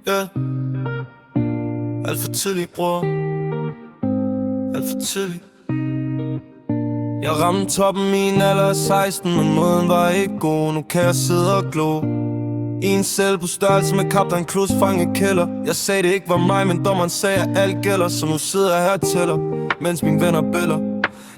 Ja, alt for tidligt, bror. Alt for tidligt. Jeg ramte toppen i en alder af 16, men måden var ikke god. Nu kan jeg sidde og glo i en celle på størrelse med Kaptajn Klus fanget kælder. Jeg sagde det ikke var mig, men dommeren sagde at alt gælder. Så nu sidder jeg her og tæller, mens mine venner bæller.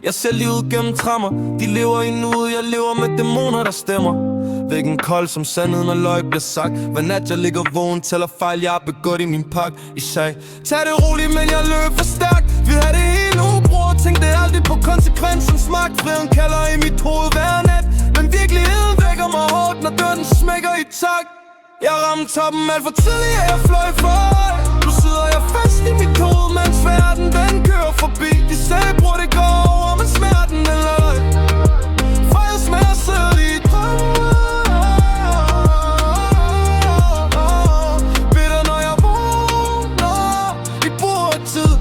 Jeg ser livet gennem trammer, de lever i nuet. Jeg lever med dæmoner, der stemmer. Væggen kold som sandheden og løg bliver sagt. Hver nat jeg ligger vågen, tæller fejl jeg har begået i min pakke. I sag, tag det roligt, men jeg løb for stærkt. Vi havde det hele nu, bror, tænkte aldrig på konsekvensens magt. Freden kalder i mit hoved hver nat, men virkeligheden vækker mig hårdt, når døren smækker i takt. Jeg ramte toppen alt for tidligt, og jeg fløj for højt. Nu sidder jeg fast i mit hoved, mens verden den kører forbi. De sagde, bror, det går over, men smerten den løg. For jeg smager sødt i drømme. Bitter når jeg vågner i bordtid.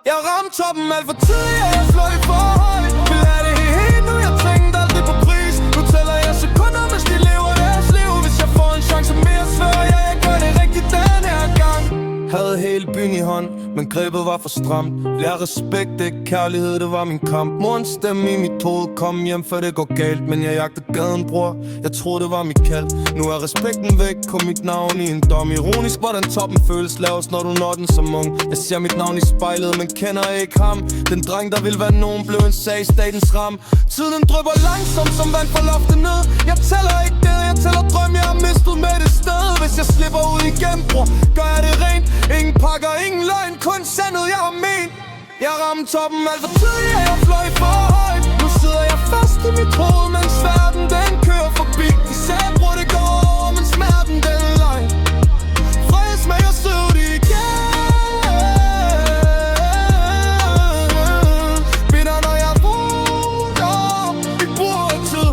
Jeg ramte toppen alt for tidligt, og jeg fløj for højt. Vil have det helt nu, jeg tænkte aldrig på pris. Nu tæller jeg sekunder, mens de lever deres liv. Hvis jeg får en chance mere, svær jeg gør det rigtigt den her gang. Havde hele byen i hånd, men grebet var for stramt. Lær respekt, det er kærlighed, det var min kamp. Morens stemme i mit hoved, kom hjem før det går galt. Men jeg jagtede gaden, bror, jeg troede det var mit kald. Nu er respekten væk, kom mit navn i en dom. Ironisk, hvordan toppen føles lavest, når du når den som ung. Jeg ser mit navn i spejlet, men kender ikke ham. Den dreng, der ville være nogen, blev en sag i statens ram. Tiden drypper langsomt som vand fra loftet ned. Jeg tæller ikke det, jeg tæller drøm, jeg har mistet med det sted. Hvis jeg slipper ud igen, bror, gør jeg det rent. Ingen pakker, ingen løgn, kun sandet, jeg har ment. Jeg ramte toppen alt for tidligt, og jeg fløj for højt. Nu sidder jeg fast i mit hoved, mens verden den kører forbi. De sagde, bror, det går over, men smerten den løgn. Fred smager sødt igen. Bitter når jeg vågner i bordtid.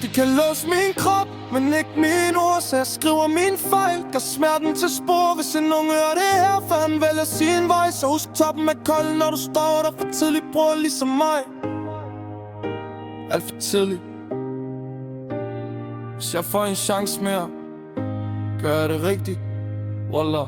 De kan låse min krop, men ikke mine ord, så jeg skriver min fejl. Gør smerten til spor, hvis en unge hører det her, for han vælger sin vej. Så husk toppen er kold, når du står der for tidligt, bror, ligesom mig. Alt for tidligt. Hvis jeg får en chance mere, gør jeg det rigtigt, wallah.